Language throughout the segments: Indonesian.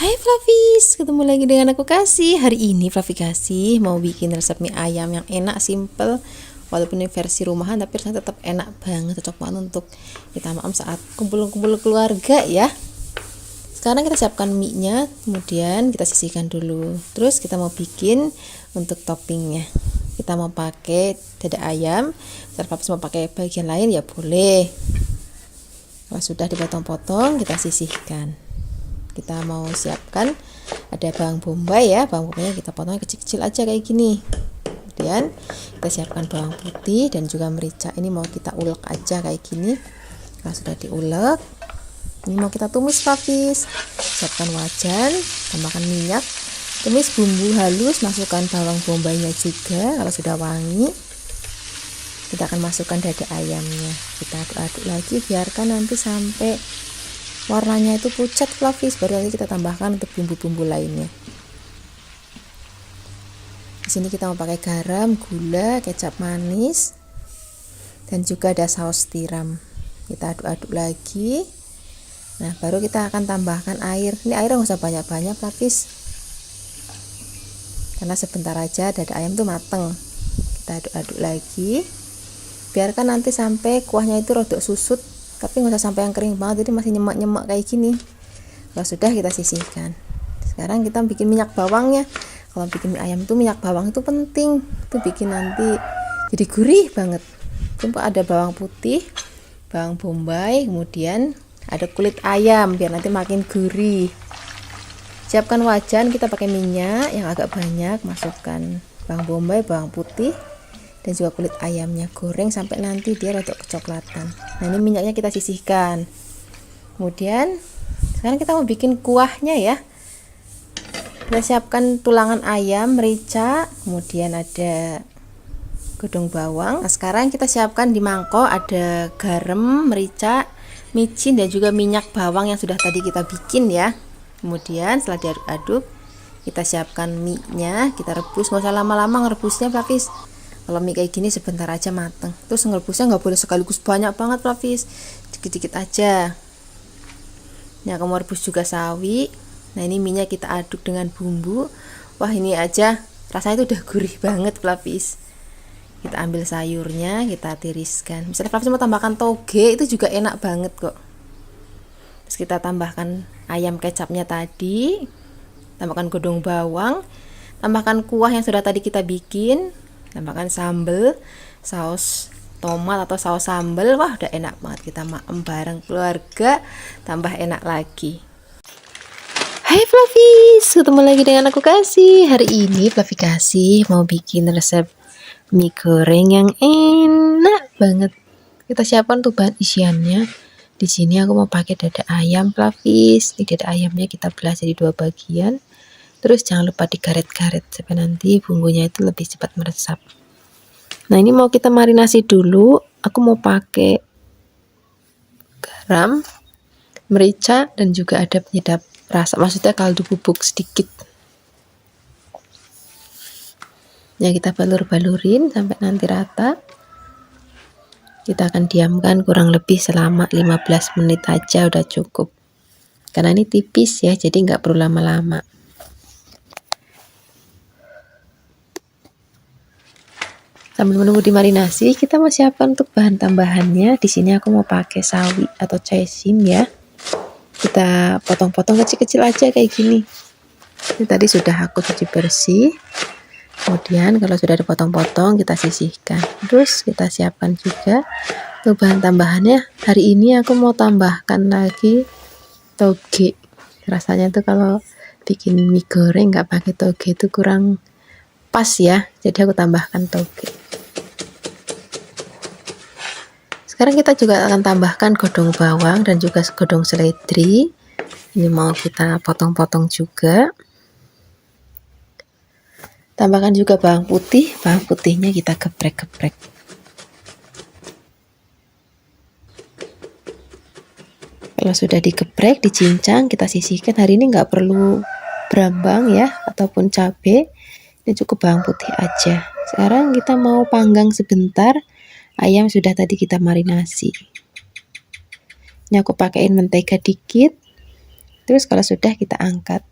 Hai Flavis, ketemu lagi dengan aku Kasih. Hari ini Flavi Kasih mau bikin resep mie ayam yang enak, simple. Walaupun ini versi rumahan tapi rasanya tetap enak banget, cocok banget untuk kita makan saat kumpul-kumpul keluarga ya. Sekarang kita siapkan mie-nya, kemudian kita sisihkan dulu. Terus kita mau bikin untuk toppingnya. Kita mau pakai dada ayam, kalau Flavis mau pakai bagian lain ya boleh. Kalau sudah dipotong-potong, kita sisihkan. Kita mau siapkan ada bawang bombay ya, bawang bombaynya kita potong kecil-kecil aja kayak gini. Kemudian kita siapkan bawang putih dan juga merica, ini mau kita ulek aja kayak gini. Kalau sudah diulek, ini mau kita tumis Flavis. Siapkan wajan, tambahkan minyak, tumis bumbu halus, masukkan bawang bombaynya juga. Kalau sudah wangi, kita akan masukkan dada ayamnya, kita aduk-aduk lagi, biarkan nanti sampai warnanya itu pucat Flavis, baru nanti kita tambahkan untuk bumbu-bumbu lainnya. Di sini kita mau pakai garam, gula, kecap manis, dan juga ada saus tiram. Kita aduk-aduk lagi. Nah, baru kita akan tambahkan air. Ini air nggak usah banyak-banyak Flavis, karena sebentar aja dada ayam tuh mateng. Kita aduk-aduk lagi. Biarkan nanti sampai kuahnya itu rodok susut, tapi nggak usah sampai yang kering banget, jadi masih nyemak-nyemak kayak gini. Kalau sudah, kita sisihkan. Sekarang kita bikin minyak bawangnya. Kalau bikin mie ayam itu minyak bawang itu penting, itu bikin nanti jadi gurih banget. Itu ada bawang putih, bawang bombay, kemudian ada kulit ayam biar nanti makin gurih. Siapkan wajan, kita pakai minyak yang agak banyak, masukkan bawang bombay, bawang putih, dan juga kulit ayamnya, goreng sampai nanti dia rodok kecoklatan. Nah, ini minyaknya kita sisihkan. Kemudian sekarang kita mau bikin kuahnya ya. Kita siapkan tulangan ayam, merica, kemudian ada godong bawang. Nah, sekarang kita siapkan di mangkok ada garam, merica, micin, dan juga minyak bawang yang sudah tadi kita bikin ya. Kemudian setelah diaduk-aduk, kita siapkan mie-nya, kita rebus, nggak usah lama-lama ngerebusnya Flavis. Kalau mie kayak gini sebentar aja mateng. Terus ngerebusnya nggak boleh sekaligus banyak banget Flavis, dikit-dikit aja. Nah, aku mau rebus juga sawi. Nah, ini minyak kita aduk dengan bumbu. Wah, ini aja rasanya itu udah gurih banget Flavis. Kita ambil sayurnya, kita tiriskan. Misalnya Flavis mau tambahkan toge, itu juga enak banget kok. Terus kita tambahkan ayam kecapnya tadi, tambahkan godong bawang, tambahkan kuah yang sudah tadi kita bikin, tambahkan sambal, saus tomat atau saus sambal. Wah, udah enak banget, kita makan bareng keluarga, tambah enak lagi. Hai Flavis, ketemu lagi dengan aku Kasih. Hari ini Flavi Kasih mau bikin resep mie goreng yang enak banget. Kita siapkan tuh bahan isiannya. Di sini aku mau pakai dada ayam Flavis. Ini dada ayamnya kita belah jadi 2 bagian. Terus jangan lupa digaret-garet supaya nanti bumbunya itu lebih cepat meresap. Nah, ini mau kita marinasi dulu. Aku mau pakai garam, merica, dan juga ada penyedap rasa, maksudnya kaldu bubuk sedikit. Ya, kita balur-balurin sampai nanti rata. Kita akan diamkan kurang lebih selama 15 menit aja udah cukup. Karena ini tipis ya, jadi nggak perlu lama-lama. Sambil menunggu dimarinasi, kita mau siapkan untuk bahan tambahannya. Di sini aku mau pakai sawi atau caisim ya. Kita potong-potong kecil-kecil aja kayak gini. Ini tadi sudah aku cuci bersih. Kemudian kalau sudah dipotong-potong, kita sisihkan. Terus kita siapkan juga untuk bahan tambahannya. Hari ini aku mau tambahkan lagi toge. Rasanya tuh kalau bikin mie goreng nggak pakai toge itu kurang pas ya. Jadi aku tambahkan toge. Sekarang kita juga akan tambahkan godong bawang dan juga godong seledri. Ini mau kita potong-potong juga. Tambahkan juga bawang putih. Bawang putihnya kita geprek-geprek. Kalau sudah digeprek, dicincang, kita sisihkan. Hari ini nggak perlu brambang ya, ataupun cabai. Ini cukup bawang putih aja. Sekarang kita mau panggang sebentar. Ayam sudah tadi kita marinasi. Ini aku pakaiin mentega dikit. Terus kalau sudah, kita angkat.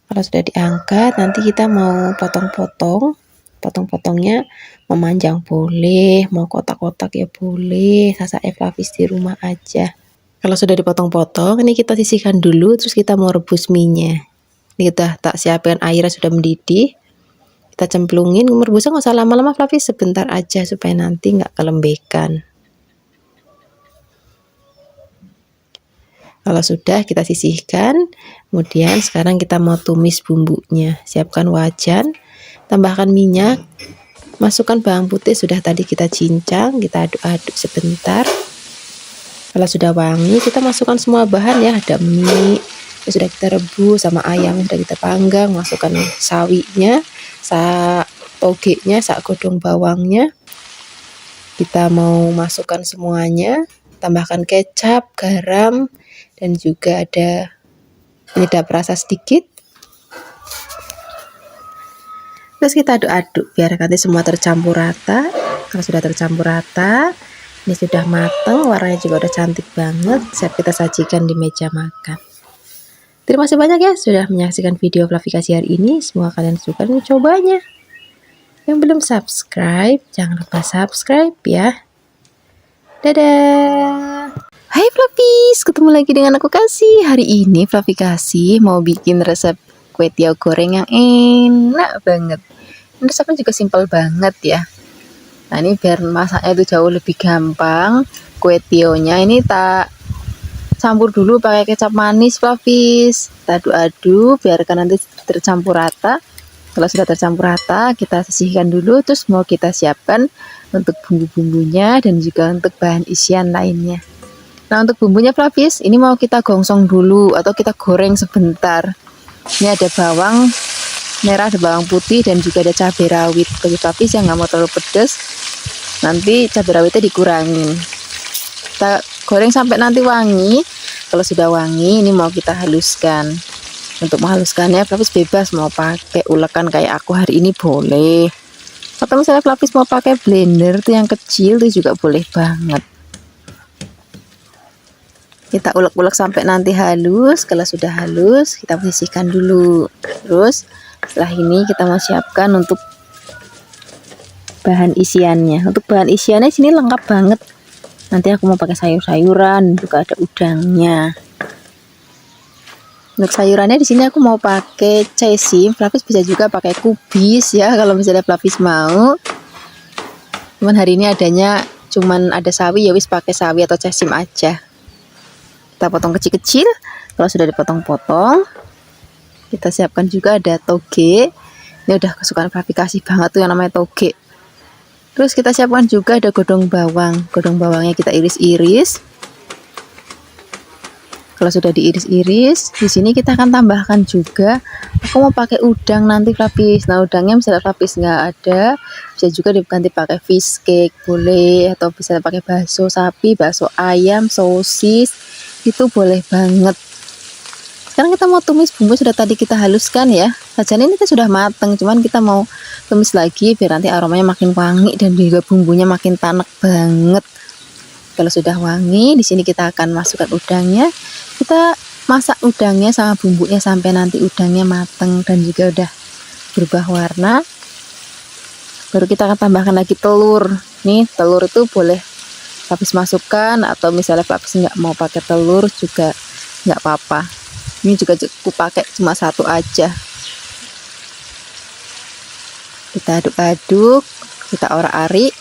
Kalau sudah diangkat, nanti kita mau potong-potong. Potong-potongnya memanjang boleh, mau kotak-kotak ya boleh, sasa Flavis di rumah aja. Kalau sudah dipotong-potong, ini kita sisihkan dulu, terus kita mau rebus minyak. Ini udah tak siapkan airnya sudah mendidih. Kita cemplungin, merebusnya nggak usah lama-lama Flavis, sebentar aja supaya nanti nggak kelembekan. Kalau sudah kita sisihkan, kemudian sekarang kita mau tumis bumbunya. Siapkan wajan, tambahkan minyak, masukkan bawang putih sudah tadi kita cincang, kita aduk-aduk sebentar. Kalau sudah wangi, kita masukkan semua bahan ya, ada mie, sudah kita rebus sama ayam sudah kita panggang, masukkan sawinya, sak togenya, sak godong bawangnya. Kita mau masukkan semuanya, tambahkan kecap, garam, dan juga ada penyedap rasa sedikit. Terus kita aduk-aduk biar nanti semua tercampur rata. Kalau sudah tercampur rata, ini sudah matang, warnanya juga udah cantik banget. Siap kita sajikan di meja makan. Terima kasih banyak ya sudah menyaksikan video Flavikasi hari ini. Semoga kalian suka mencobanya. Yang belum subscribe, jangan lupa subscribe ya. Dadah. Hai Flavis, ketemu lagi dengan aku Kasih. Hari ini Flavikasi mau bikin resep kue tiaw goreng yang enak banget. Ini resepnya juga simpel banget ya. Nah ini biar masaknya itu jauh lebih gampang, kue tiawnya ini tak campur dulu pakai kecap manis Flavis. Kita aduk-aduk biarkan nanti tercampur rata. Kalau sudah tercampur rata, kita sisihkan dulu, terus mau kita siapkan untuk bumbu-bumbunya dan juga untuk bahan isian lainnya. Nah untuk bumbunya Flavis, ini mau kita gongsong dulu atau kita goreng sebentar. Ini ada bawang merah, ada bawang putih, dan juga ada cabai rawit. Bagi Flavis yang nggak mau terlalu pedas, nanti cabai rawitnya dikurangin. Kita goreng sampai nanti wangi. Kalau sudah wangi, ini mau kita haluskan. Untuk menghaluskannya Flavis bebas, mau pakai ulekan kayak aku hari ini boleh. Atau misalnya Flavis mau pakai blender tuh yang kecil tuh juga boleh banget. Kita ulek-ulek sampai nanti halus. Kalau sudah halus, kita sisihkan dulu. Terus setelah ini kita mau siapkan untuk bahan isiannya. Untuk bahan isiannya sini lengkap banget. Nanti aku mau pakai sayur-sayuran, juga ada udangnya. Untuk sayurannya di sini aku mau pakai cesim. Flavis bisa juga pakai kubis ya kalau misalnya Flavis mau. Cuman hari ini adanya cuman ada sawi, ya wis pakai sawi atau cesim aja. Kita potong kecil-kecil. Kalau sudah dipotong-potong, kita siapkan juga ada toge. Ini udah kesukaan Flavikasi banget tuh yang namanya toge. Terus kita siapkan juga ada godong bawang. Godong bawangnya kita iris-iris. Kalau sudah diiris-iris, di sini kita akan tambahkan juga. Aku mau pakai udang nanti Flavis. Nah udangnya misalnya Flavis nggak ada, bisa juga diganti pakai fish cake boleh, atau bisa pakai bakso sapi, bakso ayam, sosis, itu boleh banget. Sekarang kita mau tumis bumbu sudah tadi kita haluskan ya. Sajian ini sudah matang, cuman kita mau tumis lagi biar nanti aromanya makin wangi dan juga bumbunya makin tanek banget. Kalau sudah wangi, di sini kita akan masukkan udangnya. Kita masak udangnya sama bumbunya sampai nanti udangnya matang dan juga udah berubah warna. Baru kita akan tambahkan lagi telur. Nih telur itu boleh Flavis masukkan, atau misalnya Flavis nggak mau pakai telur juga nggak apa-apa. Ini juga cukup pakai cuma satu aja. Kita aduk-aduk, kita orak-arik.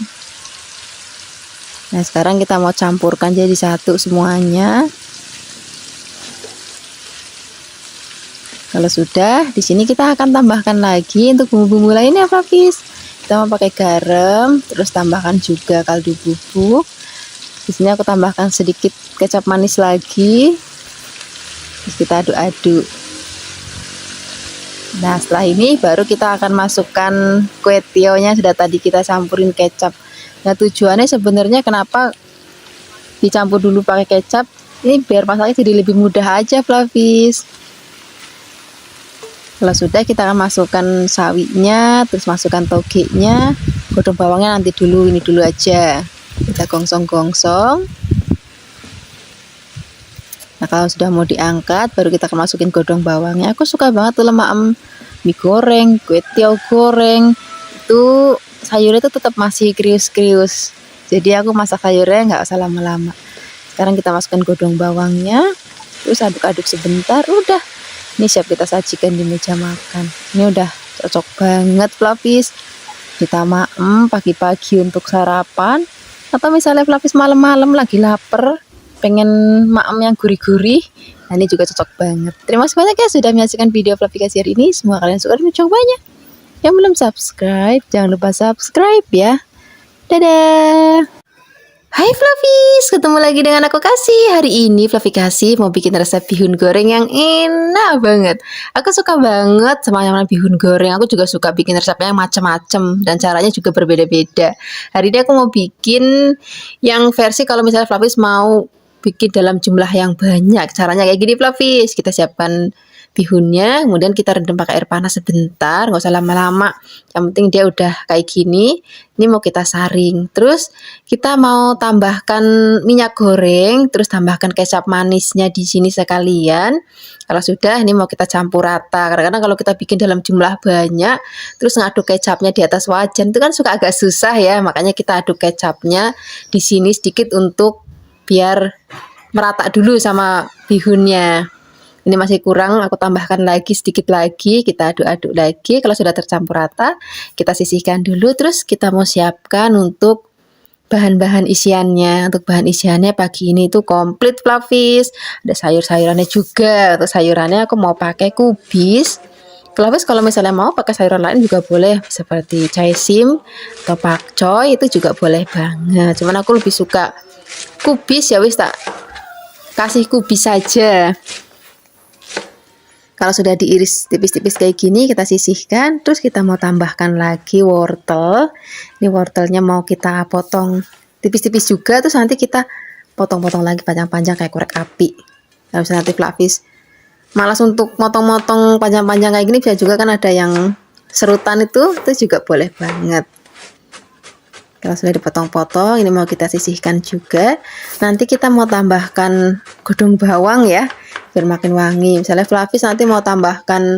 Nah sekarang kita mau campurkan jadi satu semuanya. Kalau sudah, di sini kita akan tambahkan lagi untuk bumbu-bumbu lainnya Flavis. Kita mau pakai garam, terus tambahkan juga kaldu bubuk. Di sini aku tambahkan sedikit kecap manis lagi. Terus kita aduk-aduk. Nah setelah ini baru kita akan masukkan kue tiawnya sudah tadi kita campurin kecap. Nah tujuannya sebenarnya kenapa dicampur dulu pakai kecap, ini biar masaknya jadi lebih mudah aja Flavis. Kalau sudah kita akan masukkan sawinya, terus masukkan togenya, godong bawangnya nanti dulu, ini dulu aja. Kita gongsong-gongsong. Nah kalau sudah mau diangkat baru kita akan masukin godong bawangnya. Aku suka banget tuh lemak mie goreng, kue tiaw goreng, itu sayurnya itu tetap masih krius-krius. Jadi aku masak sayurnya nggak usah lama-lama. Sekarang kita masukkan godong bawangnya, terus aduk-aduk sebentar, udah. Ini siap kita sajikan di meja makan. Ini udah cocok banget Flavis. Kita pagi-pagi untuk sarapan, atau misalnya Flavis malam-malam lagi lapar, pengen maem yang gurih-gurih. Nah ini juga cocok banget. Terima kasih banyak ya sudah menyaksikan video Flavikasi hari ini. Semoga kalian suka dan mencobanya. Yang belum subscribe, jangan lupa subscribe ya. Dadah. Hai Flavis, ketemu lagi dengan aku Kasih. Hari ini Flavikasi mau bikin resep bihun goreng yang enak banget. Aku suka banget sama yang bihun goreng. Aku juga suka bikin resepnya yang macam-macam dan caranya juga berbeda-beda. Hari ini aku mau bikin yang versi kalau misalnya Flavis mau bikin dalam jumlah yang banyak. Caranya kayak gini Flavis. Kita siapkan bihunnya, kemudian kita rendam pakai air panas sebentar, nggak usah lama-lama. Yang penting dia udah kayak gini. Ini mau kita saring. Terus kita mau tambahkan minyak goreng, terus tambahkan kecap manisnya di sini sekalian. Kalau sudah, ini mau kita campur rata. Karena kalau kita bikin dalam jumlah banyak, terus ngaduk kecapnya di atas wajan itu kan suka agak susah ya. Makanya kita aduk kecapnya di sini sedikit untuk biar merata dulu sama bihunnya. Ini masih kurang, aku tambahkan lagi sedikit lagi, kita aduk-aduk lagi. Kalau sudah tercampur rata, kita sisihkan dulu. Terus kita mau siapkan untuk bahan-bahan isiannya. Untuk bahan isiannya pagi ini itu komplit Flavis. Ada sayur-sayurannya juga. Untuk sayurannya aku mau pakai kubis. Flavis kalau misalnya mau pakai sayuran lain juga boleh, seperti caisim atau pakcoy itu juga boleh banget. Cuman aku lebih suka kubis, ya wis tak kasih kubis saja. Kalau sudah diiris tipis-tipis kayak gini, kita sisihkan. Terus kita mau tambahkan lagi wortel. Ini wortelnya mau kita potong tipis-tipis juga. Terus nanti kita potong-potong lagi panjang-panjang kayak korek api. Kalau misalnya nanti Flavis malas untuk motong-motong panjang-panjang kayak gini, bisa juga kan ada yang serutan itu juga boleh banget. Kalau sudah dipotong-potong, ini mau kita sisihkan juga. Nanti kita mau tambahkan godong bawang ya, biar makin wangi. Misalnya Flavis nanti mau tambahkan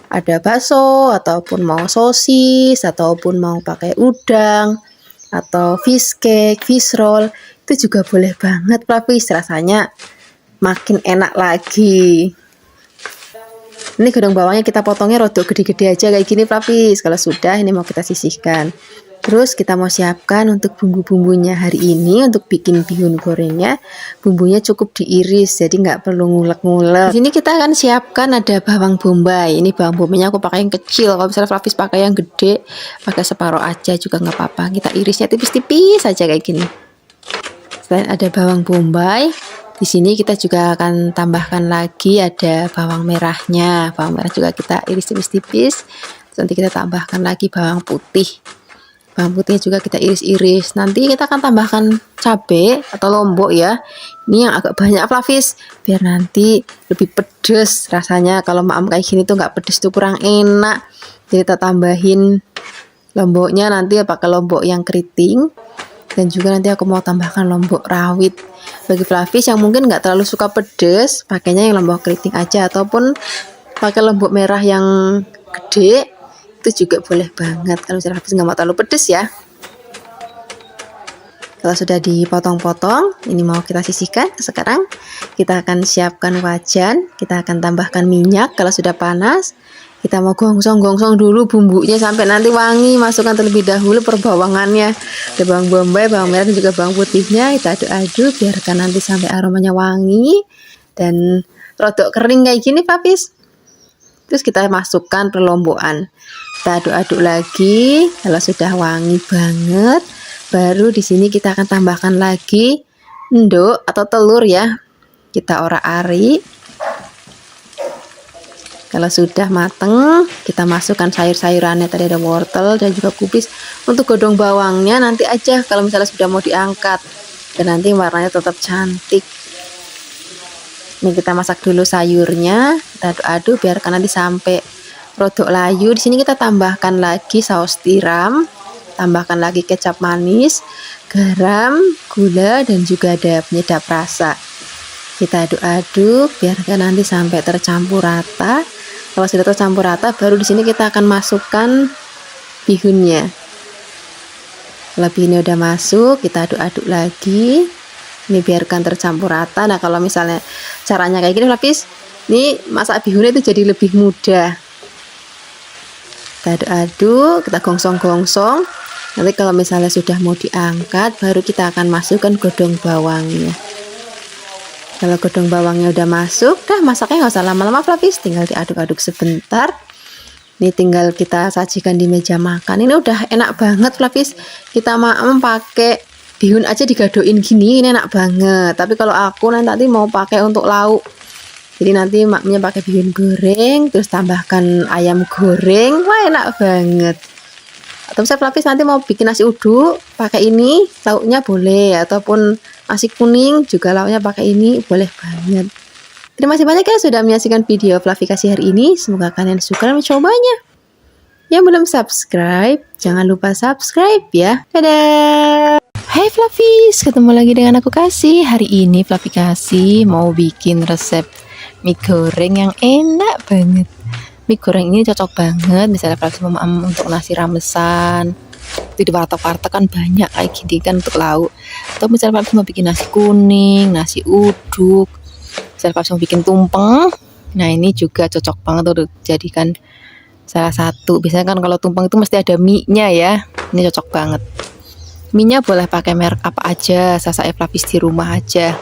ada bakso, ataupun mau sosis, ataupun mau pakai udang, atau fish cake, fish roll, itu juga boleh banget Flavis. Rasanya makin enak lagi. Ini godong bawangnya kita potongnya rodok gede-gede aja kayak gini Flavis. Kalau sudah, ini mau kita sisihkan. Terus kita mau siapkan untuk bumbu-bumbunya hari ini. Untuk bikin bihun gorengnya, bumbunya cukup diiris, jadi nggak perlu ngulek-ngulek. Di sini kita akan siapkan ada bawang bombay. Ini bawang bombaynya aku pakai yang kecil. Kalau misalnya Flavis pakai yang gede, pakai separuh aja juga nggak apa-apa. Kita irisnya tipis-tipis saja kayak gini. Selain ada bawang bombay, di sini kita juga akan tambahkan lagi ada bawang merahnya. Bawang merah juga kita iris tipis-tipis. Nanti kita tambahkan lagi bawang putih. Bawang putihnya juga kita iris-iris. Nanti kita akan tambahkan cabai atau lombok ya. Ini yang agak banyak Flavis, biar nanti lebih pedes rasanya. Kalau maem kayak gini tuh nggak pedes tuh kurang enak. Jadi kita tambahin lomboknya, nanti pakai lombok yang keriting. Dan juga nanti aku mau tambahkan lombok rawit. Bagi Flavis yang mungkin nggak terlalu suka pedes, pakainya yang lombok keriting aja, ataupun pakai lombok merah yang gede. Itu juga boleh banget kalau misalnya Flavis nggak mau terlalu pedes ya. Kalau sudah dipotong-potong, ini mau kita sisihkan. Sekarang kita akan siapkan wajan, kita akan tambahkan minyak. Kalau sudah panas, kita mau gongsong-gongsong dulu bumbunya sampai nanti wangi. Masukkan terlebih dahulu perbawangannya, ada bawang bombay, bawang merah, dan juga bawang putihnya. Kita aduk-aduk biarkan nanti sampai aromanya wangi dan rodok kering kayak gini Flavis. Terus kita masukkan perlombokan, kita aduk-aduk lagi. Kalau sudah wangi banget, baru di sini kita akan tambahkan lagi endok atau telur ya. Kita orak-arik. Kalau sudah mateng, kita masukkan sayur-sayurannya. Tadi ada wortel dan juga kubis. Untuk godong bawangnya nanti aja kalau misalnya sudah mau diangkat, dan nanti warnanya tetap cantik. Ini kita masak dulu sayurnya, kita aduk-aduk biarkan nanti sampai rodok layu. Di sini kita tambahkan lagi saus tiram, tambahkan lagi kecap manis, garam, gula, dan juga ada penyedap rasa. Kita aduk-aduk biarkan nanti sampai tercampur rata. Kalau sudah tercampur rata, baru di sini kita akan masukkan bihunnya. Kalau bihunnya udah masuk, kita aduk-aduk lagi. Ini biarkan tercampur rata. Nah, kalau misalnya caranya kayak gini, lapis, ini masak bihunnya itu jadi lebih mudah. Kita aduk-aduk, kita gongsong-gongsong. Nanti kalau misalnya sudah mau diangkat, baru kita akan masukkan godong bawangnya. Kalau godong bawangnya udah masuk, dah masaknya nggak usah lama-lama, lapis, tinggal diaduk-aduk sebentar. Ini tinggal kita sajikan di meja makan. Ini udah enak banget, lapis. Kita pakai bihun aja digadoin gini, ini enak banget. Tapi kalau aku nanti mau pakai untuk lauk, jadi nanti maknya pakai bihun goreng, terus tambahkan ayam goreng, wah enak banget. Atau misalnya lapis nanti mau bikin nasi uduk, pakai ini, lauknya boleh. Ataupun nasi kuning juga lauknya pakai ini, boleh banget. Terima kasih banyak ya sudah menyaksikan video Flavikasi hari ini. Semoga kalian suka dan mencobanya. Yang belum subscribe, jangan lupa subscribe ya. Dadah! Hai Flavis, ketemu lagi dengan aku Kasih. Hari ini Flavikasi mau bikin resep mie goreng yang enak banget. Mie goreng ini cocok banget misalnya Flavis mau untuk nasi ramesan. Di warteg-warteg kan banyak kayak gini kan untuk lauk. Atau misalnya Flavis mau bikin nasi kuning, nasi uduk, misalnya Flavis mau bikin tumpeng. Nah, ini juga cocok banget untuk dijadikan salah satu. Biasanya kan kalau tumpeng itu mesti ada mie-nya ya. Ini cocok banget. Mie-nya boleh pakai merek apa aja, sasai Flavis di rumah aja.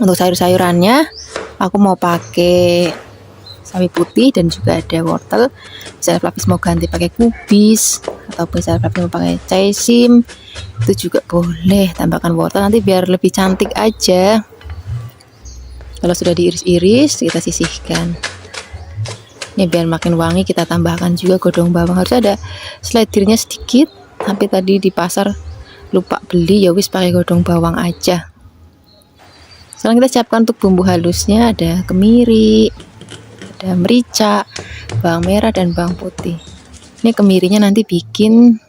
Untuk sayur-sayurannya, aku mau pakai sawi putih dan juga ada wortel. Misalnya Flavis mau ganti pakai kubis, atau misalnya Flavis mau pakai caisim, itu juga boleh. Tambahkan wortel nanti biar lebih cantik aja. Kalau sudah diiris-iris, kita sisihkan. Ini biar makin wangi, kita tambahkan juga godong bawang. Harus ada slidernya sedikit. Tapi tadi di pasar lupa beli, ya wis pakai godong bawang aja. Sekarang kita siapkan untuk bumbu halusnya, ada kemiri, ada merica, bawang merah dan bawang putih. Ini kemirinya nanti bikin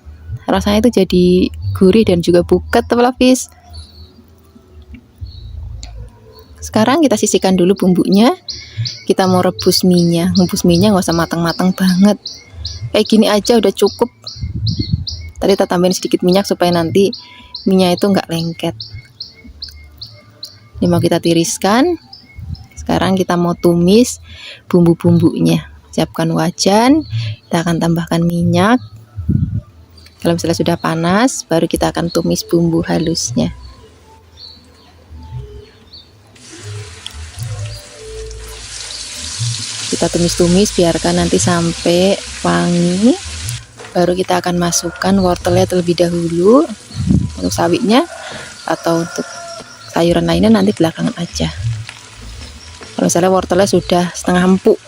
rasanya itu jadi gurih dan juga buket, Flavis. Sekarang kita sisihkan dulu bumbunya. Kita mau rebus minyak. Rebus minyak nggak usah matang-matang banget. Kayak gini aja udah cukup. Tadi kita tambahin sedikit minyak supaya nanti minyak itu nggak lengket. Ini mau kita tiriskan. Sekarang kita mau tumis bumbu-bumbunya. Siapkan wajan. Kita akan tambahkan minyak. Kalau misalnya sudah panas, baru kita akan tumis bumbu halusnya. Kita tumis-tumis, biarkan nanti sampai wangi. Baru kita akan masukkan wortelnya terlebih dahulu. Untuk sawinya atau untuk sayuran lainnya nanti belakangan aja. Kalau misalnya wortelnya sudah setengah empuk,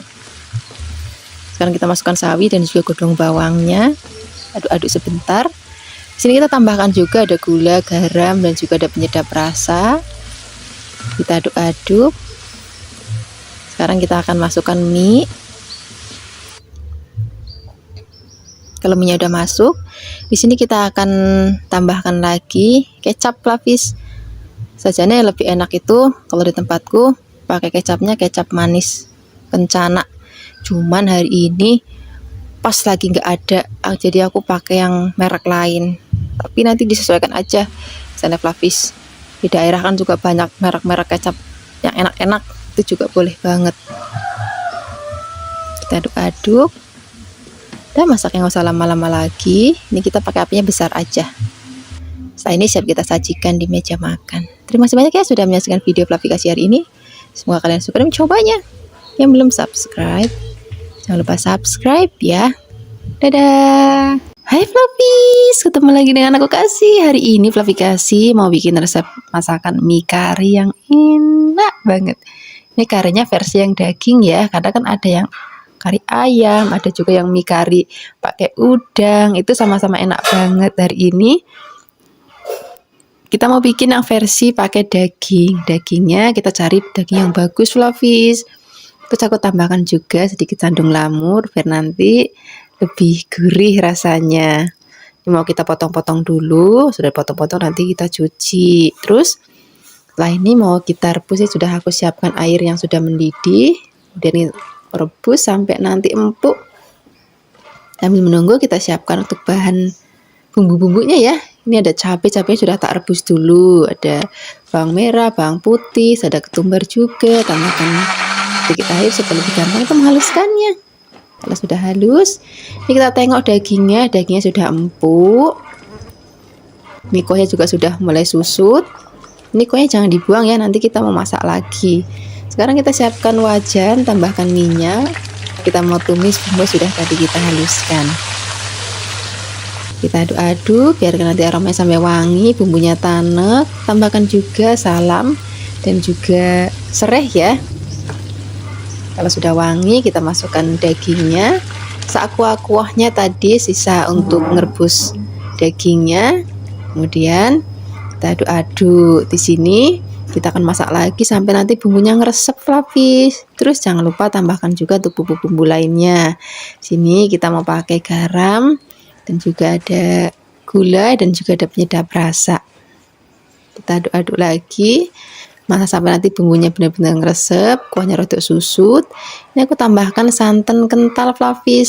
sekarang kita masukkan sawi dan juga godong bawangnya. Aduk-aduk sebentar. Di sini kita tambahkan juga ada gula, garam dan juga ada penyedap rasa. Kita aduk-aduk. Sekarang kita akan masukkan mie. Kalau mie udah masuk, di sini kita akan tambahkan lagi kecap, Flavis. Sajanya lebih enak itu kalau di tempatku pakai kecapnya kecap manis kencana. Cuman hari ini pas lagi nggak ada, jadi aku pakai yang merek lain. Tapi nanti disesuaikan aja. Misalnya Flavis di daerah kan juga banyak merek-merek kecap yang enak-enak, itu juga boleh banget. Kita aduk-aduk. Dan masaknya nggak usah lama-lama lagi. Ini kita pakai apinya besar aja. Setelah ini siap kita sajikan di meja makan. Terima kasih banyak ya sudah menyaksikan video Flavikasi hari ini. Semoga kalian suka dan mencobanya. Yang belum subscribe, jangan lupa subscribe ya. Dadah. Hai Flavis, ketemu lagi dengan aku Kasih. Hari ini Flavikasi mau bikin resep masakan mie kari yang enak banget. Ini karinya versi yang daging ya, karena kan ada yang kari ayam, ada juga yang mie kari pakai udang. Itu sama-sama enak banget. Hari ini kita mau bikin yang versi pakai daging. Dagingnya kita cari daging yang bagus, Flavis. Terus aku tambahkan juga sedikit sandung lamur biar nanti lebih gurih rasanya. Ini mau kita potong-potong dulu. Sudah potong-potong nanti kita cuci. Terus Setelah ini mau kita rebus, ya sudah aku siapkan air yang sudah mendidih, kemudian rebus sampai nanti empuk. Sambil menunggu kita siapkan untuk bahan bumbu-bumbunya ya. Ini ada cabai sudah tak rebus dulu, ada bawang merah, bawang putih, ada ketumbar juga. Tambahkan sedikit air supaya lebih gampang itu menghaluskannya. Kalau sudah halus, ini kita tengok dagingnya sudah empuk. Mie kuahnya juga sudah mulai susut. Ini kuahnya jangan dibuang ya, nanti kita mau masak lagi. Sekarang kita siapkan wajan, tambahkan minyak. Kita mau tumis bumbu sudah tadi kita haluskan. Kita aduk-aduk biar nanti aromanya sampai wangi, bumbunya tanek. Tambahkan juga salam dan juga serai ya. Kalau sudah wangi, kita masukkan dagingnya. Sekuah-kuahnya tadi sisa untuk ngerebus dagingnya. Kemudian kita aduk-aduk. Di sini kita akan masak lagi sampai nanti bumbunya ngeresep fluffy. Terus jangan lupa tambahkan juga untuk bumbu-bumbu lainnya. Sini kita mau pakai garam dan juga ada gula dan juga ada penyedap rasa. Kita aduk-aduk lagi. Masak sampai nanti bumbunya benar-benar ngeresep, kuahnya rodok susut. Ini aku tambahkan santan kental fluffy.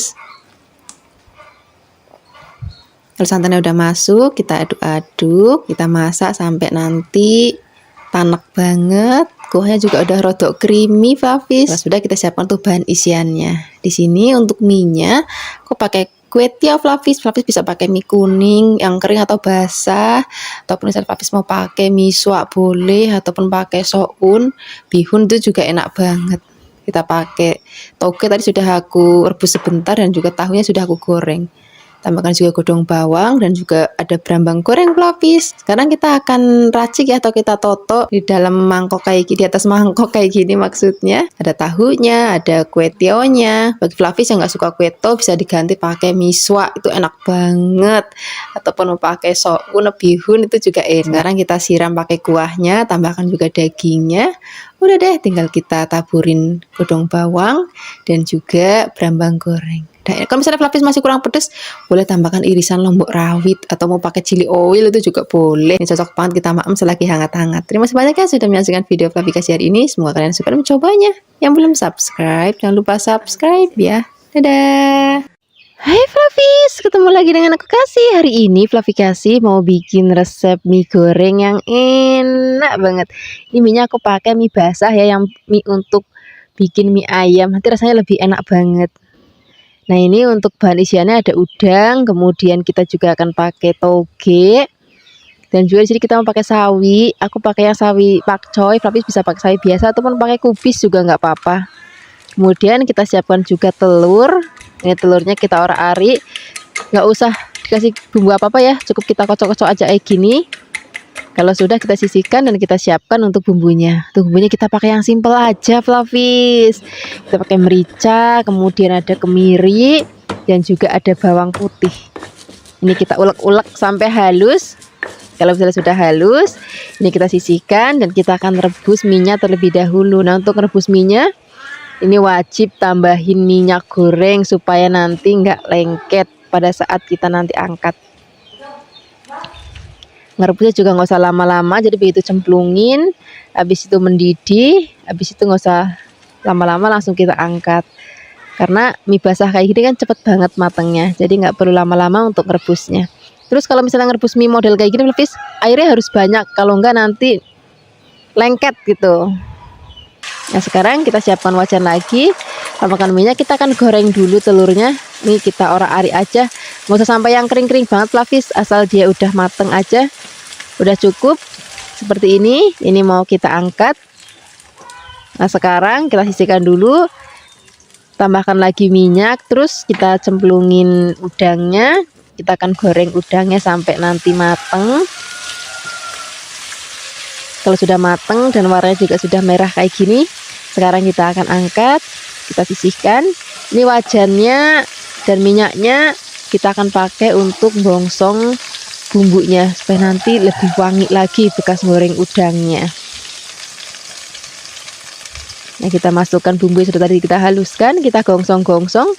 Kalau santannya udah masuk, kita aduk-aduk, kita masak sampai nanti tanek banget, kuahnya juga udah rodok creamy fluffy. Nah, sudah kita siapkan untuk bahan isiannya. Di sini untuk mie-nya aku pakai kue tiaw fluffy. Fluffy bisa pakai mie kuning yang kering atau basah, ataupun misalnya fluffy mau pakai mie swak boleh, ataupun pakai soun, bihun itu juga enak banget. Kita pakai toge tadi sudah aku rebus sebentar dan juga tahunya sudah aku goreng. Tambahkan juga godong bawang dan juga ada berambang goreng fluffy. Sekarang kita akan racik ya, atau kita toto di dalam mangkok kayak gini, di atas mangkok kayak gini maksudnya. Ada tahunya, ada kue tionya. Bagi fluffy yang nggak suka kue to bisa diganti pakai miswa, itu enak banget. Ataupun mau pakai soun, bihun itu juga enak. Sekarang kita siram pakai kuahnya, tambahkan juga dagingnya. Udah deh, tinggal kita taburin godong bawang dan juga berambang goreng. Nah, kalau misalnya fluffy masih kurang pedas, boleh tambahkan irisan lombok rawit atau mau pakai chili oil itu juga boleh. Ini cocok banget kita makan selagi hangat-hangat. Terima kasih banyak ya sudah menyaksikan video fluffy hari ini. Semoga kalian suka mencobanya. Yang belum subscribe, jangan lupa subscribe ya. Dadah. Hai Fluffy, ketemu lagi dengan aku Kasih. Hari ini Fluffy mau bikin resep mie goreng yang enak banget. Ini mie-nya aku pakai mie basah ya, yang mie untuk bikin mie ayam. Nanti rasanya lebih enak banget. Nah, ini untuk bahan isiannya ada udang, kemudian kita juga akan pakai toge, dan juga di sini kita mau pakai sawi. Aku pakai yang sawi pakcoy, Fluffy bisa pakai sawi biasa ataupun pakai kubis juga nggak apa-apa. Kemudian kita siapkan juga telur. Ini telurnya kita orak-arik, nggak usah dikasih bumbu apa-apa ya, cukup kita kocok-kocok aja kayak gini. Kalau sudah, kita sisihkan dan kita siapkan untuk bumbunya. Untuk bumbunya kita pakai yang simple aja fluffy. Kita pakai merica, kemudian ada kemiri dan juga ada bawang putih. Ini kita ulek-ulek sampai halus. Kalau misalnya sudah halus, ini kita sisihkan dan kita akan rebus minyak terlebih dahulu. Nah, untuk rebus minyak ini wajib tambahin minyak goreng supaya nanti nggak lengket pada saat kita nanti angkat. Ngerebusnya juga nggak usah lama-lama, jadi begitu cemplungin, habis itu mendidih, habis itu nggak usah lama-lama, langsung kita angkat. Karena mie basah kayak gini kan cepet banget matangnya, jadi nggak perlu lama-lama untuk ngerebusnya. Terus kalau misalnya ngerebus mie model kayak gini, Fluffy, airnya harus banyak, kalau enggak nanti lengket gitu. Nah, sekarang kita siapkan wajan lagi, tambahkan minyak, kita akan goreng dulu telurnya. Ini kita orak-arik aja, nggak usah sampai yang kering-kering banget Fluffy, asal dia udah mateng aja. Udah cukup seperti ini. Ini mau kita angkat. Nah, sekarang kita sisihkan dulu, tambahkan lagi minyak, terus kita cemplungin udangnya. Kita akan goreng udangnya sampai nanti mateng. Kalau sudah mateng dan warnanya juga sudah merah kayak gini, sekarang kita akan angkat, kita sisihkan. Ini wajannya dan minyaknya kita akan pakai untuk bongsong bumbunya supaya nanti lebih wangi lagi bekas goreng udangnya. Nah, kita masukkan bumbu yang sudah tadi kita haluskan, kita gongsong-gongsong.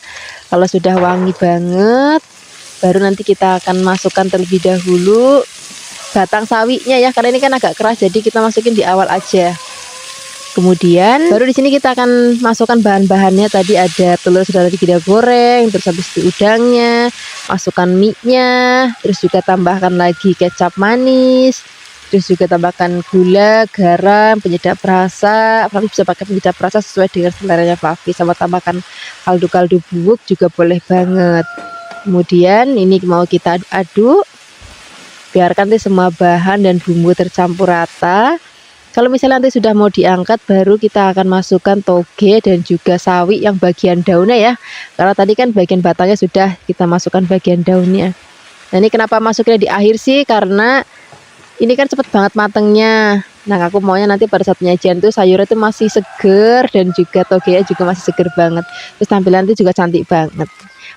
Kalau sudah wangi banget, baru nanti kita akan masukkan terlebih dahulu batang sawinya ya, karena ini kan agak keras, jadi kita masukin di awal aja. Kemudian baru di sini kita akan masukkan bahan-bahannya. Tadi ada telur sudah tadi kita goreng, terus habis itu udangnya, masukkan mie-nya, terus juga tambahkan lagi kecap manis, terus juga tambahkan gula, garam, penyedap rasa. Fluffy bisa pakai penyedap rasa sesuai dengan seleranya Fluffy, sama tambahkan kaldu-kaldu bubuk juga boleh banget. Kemudian ini mau kita aduk, biarkan nanti semua bahan dan bumbu tercampur rata. Kalau misalnya nanti sudah mau diangkat, baru kita akan masukkan toge dan juga sawi yang bagian daunnya ya. Karena tadi kan bagian batangnya sudah kita masukkan bagian daunnya. Nah ini kenapa masuknya di akhir sih? Karena ini kan cepet banget matengnya. Nah aku maunya nanti pada saat penyajian tuh sayurnya tuh masih seger dan juga togenya juga masih seger banget. Terus tampilan itu juga cantik banget.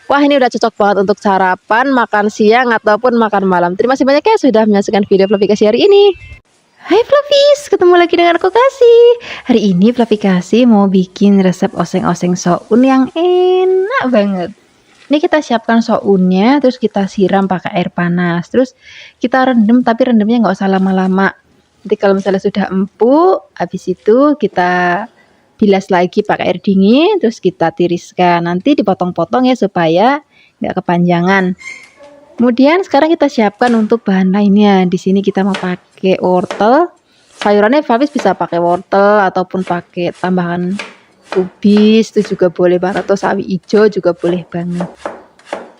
Wah ini udah cocok banget untuk sarapan, makan siang ataupun makan malam. Terima kasih banyak ya sudah menyaksikan video Fluffy Kasih hari ini. Hai Fluffies, ketemu lagi dengan aku Kasih. Hari ini Fluffy Kasih mau bikin resep oseng-oseng soun yang enak banget. Ini kita siapkan sounnya, terus kita siram pakai air panas. Terus kita rendam, tapi rendamnya nggak usah lama-lama. Nanti kalau misalnya sudah empuk, habis itu kita bilas lagi pakai air dingin, terus kita tiriskan. Nanti dipotong-potong ya supaya nggak kepanjangan. Kemudian sekarang kita siapkan untuk bahan lainnya. Di sini kita mau pakai wortel. Sayurannya Fluffy bisa pakai wortel ataupun pakai tambahan kubis, itu juga boleh banget, atau sawi hijau juga boleh banget.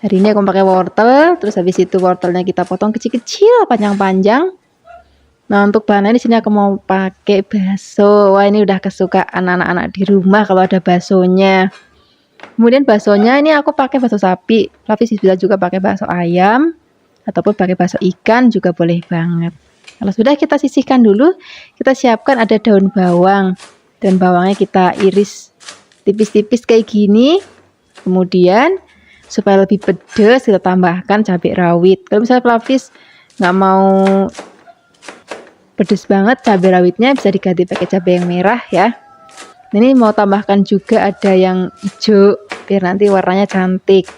Hari ini aku pakai wortel, terus habis itu wortelnya kita potong kecil-kecil, panjang-panjang. Nah, untuk bahan lain di sini aku mau pakai bakso. Wah, ini udah kesukaan anak-anak di rumah kalau ada baksonya. Kemudian baksonya ini aku pakai bakso sapi. Fluffy bisa juga pakai bakso ayam ataupun pakai bakso ikan juga boleh banget. Kalau sudah kita sisihkan dulu, kita siapkan ada daun bawang. Daun bawangnya kita iris tipis-tipis kayak gini. Kemudian supaya lebih pedas kita tambahkan cabai rawit. Kalau misalnya Fluffy nggak mau pedas banget, cabai rawitnya bisa diganti pakai cabai yang merah ya. Ini mau tambahkan juga ada yang hijau biar nanti warnanya cantik.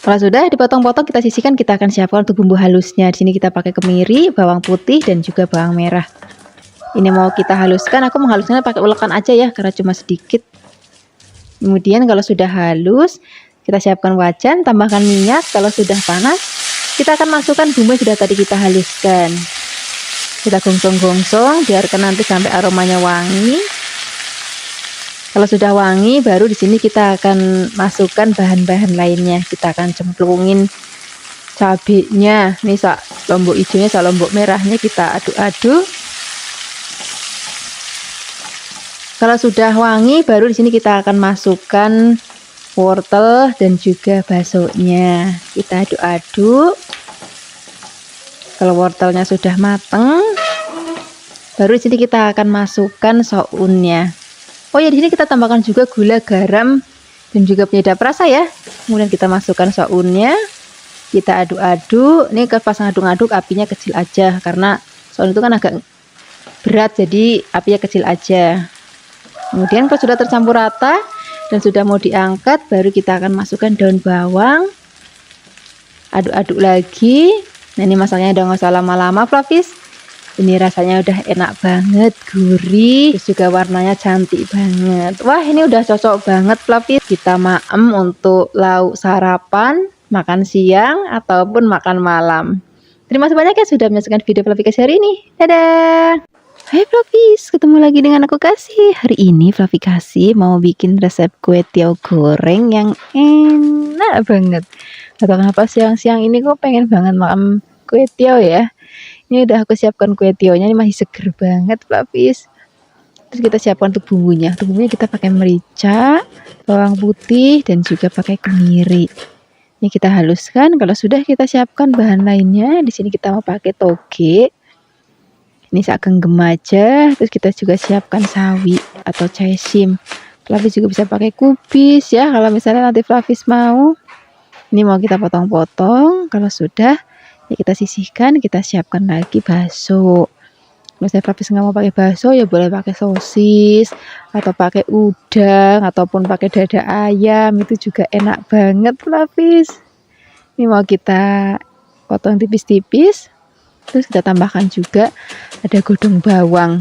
Kalau sudah dipotong-potong kita sisihkan, kita akan siapkan untuk bumbu halusnya. Di sini kita pakai kemiri, bawang putih dan juga bawang merah. Ini mau kita haluskan, aku menghaluskannya pakai ulekan aja ya karena cuma sedikit. Kemudian kalau sudah halus, kita siapkan wajan, tambahkan minyak. Kalau sudah panas, kita akan masukkan bumbu yang sudah tadi kita haluskan. Kita gongsong-gongsong, biarkan nanti sampai aromanya wangi. Kalau sudah wangi, baru di sini kita akan masukkan bahan-bahan lainnya. Kita akan cemplungin cabenya. Nih sak lombok hijaunya, sak lombok merahnya kita aduk-aduk. Kalau sudah wangi, baru di sini kita akan masukkan wortel dan juga baksonya. Kita aduk-aduk. Kalau wortelnya sudah mateng, baru di sini kita akan masukkan sounnya. Oh ya, di sini kita tambahkan juga gula, garam dan juga penyedap rasa ya. Kemudian kita masukkan sounnya, kita aduk-aduk. Ini pas ngaduk-aduk apinya kecil aja karena soun itu kan agak berat, jadi apinya kecil aja. Kemudian kalau sudah tercampur rata dan sudah mau diangkat, baru kita akan masukkan daun bawang. Aduk-aduk lagi. Nah ini masaknya udah nggak usah lama-lama Fluffy. Ini rasanya udah enak banget, gurih, terus juga warnanya cantik banget. Wah ini udah cocok banget Fluffy. Kita maem untuk lauk sarapan, makan siang, ataupun makan malam. Terima kasih banyak ya sudah menyaksikan video Fluffy Kasih hari ini. Dadah! Hai Fluffy, ketemu lagi dengan aku Kasih. Hari ini Fluffy Kasih mau bikin resep kue tiaw goreng yang enak banget. Atau kenapa siang-siang ini kok pengen banget makan kue tiaw ya. Ini udah aku siapkan kue tiawnya, ini masih seger banget Fluffy. Terus kita siapkan untuk bumbunya. Untuk bumbunya kita pakai merica, bawang putih dan juga pakai kemiri. Ini kita haluskan. Kalau sudah kita siapkan bahan lainnya. Di sini kita mau pakai toge. Ini sak genggam aja. Terus kita juga siapkan sawi atau caisim. Fluffy juga bisa pakai kubis ya kalau misalnya nanti Fluffy mau. Ini mau kita potong-potong. Kalau sudah, ya kita sisihkan, kita siapkan lagi bakso. Kalau saya Fluffy nggak mau pakai bakso, ya boleh pakai sosis atau pakai udang ataupun pakai dada ayam, itu juga enak banget Fluffy. Ini mau kita potong tipis-tipis. Terus kita tambahkan juga ada godong bawang.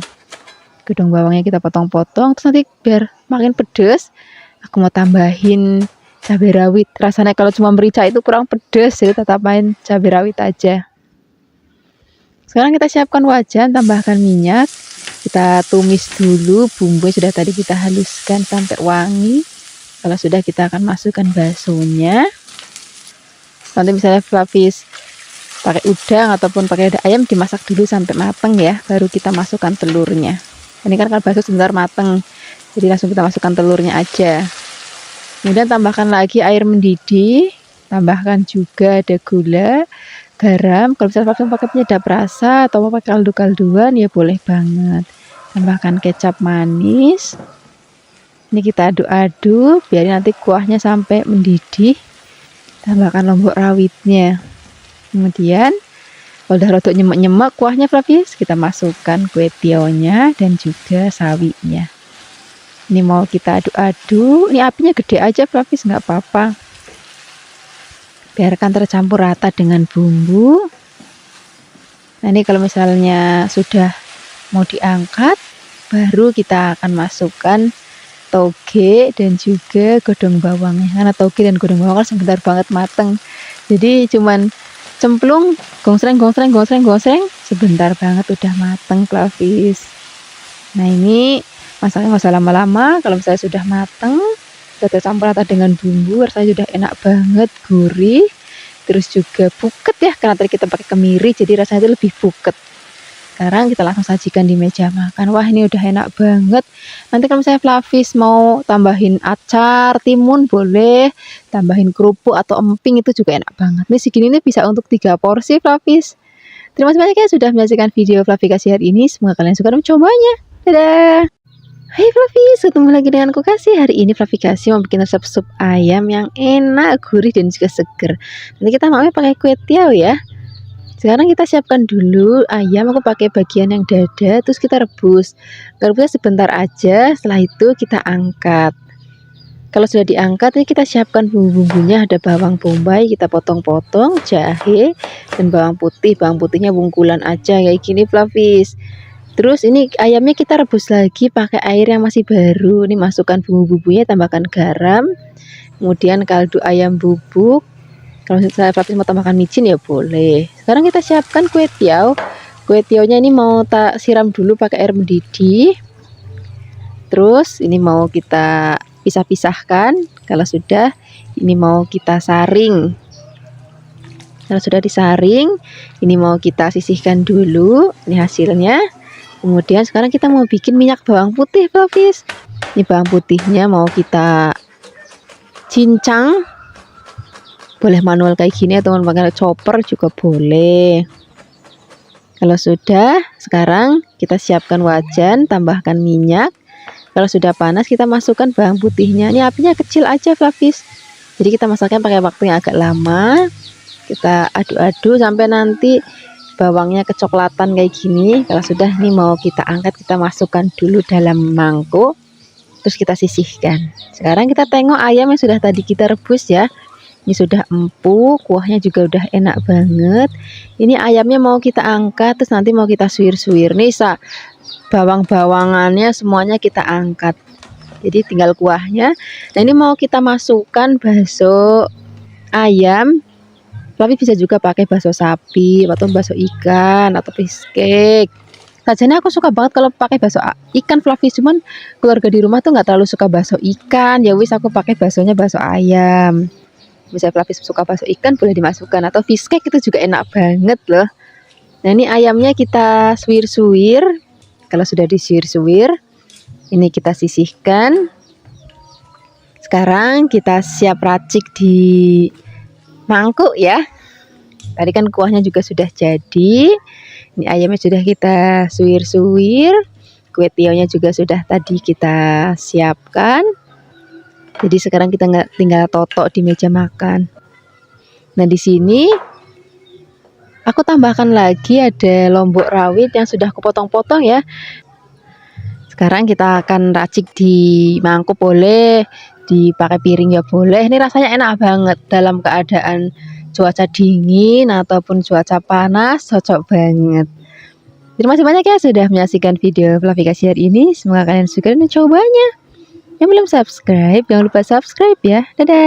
Godong bawangnya kita potong-potong. Terus nanti biar makin pedes, aku mau tambahin cabai rawit. Rasanya kalau cuma merica itu kurang pedes, jadi tetap main cabai rawit aja. Sekarang kita siapkan wajan, tambahkan minyak. Kita tumis dulu bumbu yang sudah tadi kita haluskan sampai wangi. Kalau sudah, kita akan masukkan baksonya. Nanti misalnya Flavis pakai udang ataupun pakai ayam, dimasak dulu sampai mateng ya, baru kita masukkan telurnya. Ini kan kalau bakso sebentar mateng, jadi langsung kita masukkan telurnya aja. Kemudian tambahkan lagi air mendidih, tambahkan juga ada gula, garam. Kalau misalnya Flavis pakai penyedap rasa atau mau pakai kaldu-kalduan ya boleh banget. Tambahkan kecap manis. Ini kita aduk-aduk biar nanti kuahnya sampai mendidih. Tambahkan lombok rawitnya. Kemudian kalau udah rodok nyemek-nyemek kuahnya Flavis, kita masukkan kue tionya dan juga sawinya. Ini mau kita aduk-aduk. Ini apinya gede aja Flavis, nggak apa-apa. Biarkan tercampur rata dengan bumbu. Nah ini kalau misalnya sudah mau diangkat, baru kita akan masukkan toge dan juga godong bawangnya. Karena toge dan godong bawang kan sebentar banget mateng, jadi cuman cemplung, gongsreng, sebentar banget udah mateng Flavis. Nah ini masaknya nggak usah lama-lama. Kalau misalnya sudah mateng, sudah tercampur rata dengan bumbu, rasanya sudah enak banget, gurih, terus juga buket ya, karena tadi kita pakai kemiri, jadi rasanya itu lebih buket. Sekarang kita langsung sajikan di meja makan. Wah ini udah enak banget. Nanti kalau misalnya Flavis mau tambahin acar, timun boleh, tambahin kerupuk atau emping, itu juga enak banget. Nih segini nih bisa untuk 3 porsi Flavis. Terima kasih banyak ya sudah menyaksikan video Flavikasi hari ini. Semoga kalian suka mencobanya. Dadah. Hai Flavis, ketemu lagi dengan Kokasi. Hari ini Flavikasi mau bikin resep sup ayam yang enak, gurih dan juga seger. Nanti kita mau pakai kue tiaw ya. Sekarang kita siapkan dulu ayam, aku pakai bagian yang dada, terus kita rebus. Rebusnya sebentar aja, setelah itu kita angkat. Kalau sudah diangkat, ini kita siapkan bumbu-bumbunya. Ada bawang bombay, kita potong-potong, jahe, dan bawang putih. Bawang putihnya bungkulan aja, kayak gini Flavis. Terus ini ayamnya kita rebus lagi pakai air yang masih baru. Ini masukkan bumbu-bumbunya, tambahkan garam, kemudian kaldu ayam bubuk. Kalau misalnya Flavis mau tambahkan micin ya boleh. Sekarang kita siapkan kue tiaw. Kue tiawnya ini mau tak siram dulu pakai air mendidih. Terus ini mau kita pisah-pisahkan. Kalau sudah, ini mau kita saring. Kalau sudah disaring, ini mau kita sisihkan dulu. Ini hasilnya. Kemudian sekarang kita mau bikin minyak bawang putih Flavis. Ini bawang putihnya mau kita cincang. Boleh manual kayak gini atau pakai chopper juga boleh. Kalau sudah, sekarang kita siapkan wajan, tambahkan minyak. Kalau sudah panas, kita masukkan bawang putihnya. Ini apinya kecil aja Flavis, jadi kita masaknya pakai waktu yang agak lama. Kita aduk-aduk sampai nanti bawangnya kecoklatan kayak gini. Kalau sudah, ini mau kita angkat, kita masukkan dulu dalam mangkuk, terus kita sisihkan. Sekarang kita tengok ayam yang sudah tadi kita rebus ya. Ini sudah empuk, kuahnya juga udah enak banget. Ini ayamnya mau kita angkat, terus nanti mau kita suwir-suwir. Nih bawang-bawangannya semuanya kita angkat, jadi tinggal kuahnya. Nah ini mau kita masukkan bakso ayam, tapi bisa juga pakai bakso sapi atau bakso ikan atau fish cake. Sajanya aku suka banget kalau pakai bakso ikan Flavis, cuman keluarga di rumah tuh nggak terlalu suka bakso ikan. Ya wis, aku pakai baksonya bakso ayam. Misalnya Flavis suka bakso ikan, boleh dimasukkan, atau fish cake itu juga enak banget loh. Nah ini ayamnya kita suwir-suwir. Kalau sudah disuwir-suwir, ini kita sisihkan. Sekarang kita siap racik di mangkuk ya. Tadi kan kuahnya juga sudah jadi. Ini ayamnya sudah kita suwir-suwir. Kue tiawnya juga sudah tadi kita siapkan. Jadi sekarang kita tinggal totok di meja makan. Nah di sini aku tambahkan lagi ada lombok rawit yang sudah aku potong-potong ya. Sekarang kita akan racik di mangkuk boleh, dipakai piring ya boleh. Ini rasanya enak banget dalam keadaan cuaca dingin ataupun cuaca panas cocok banget. Terima kasih banyak ya sudah menyaksikan video Fluffy Kasih hari ini. Semoga kalian suka dan mencobanya. Yang belum subscribe, jangan lupa subscribe ya. Dadah.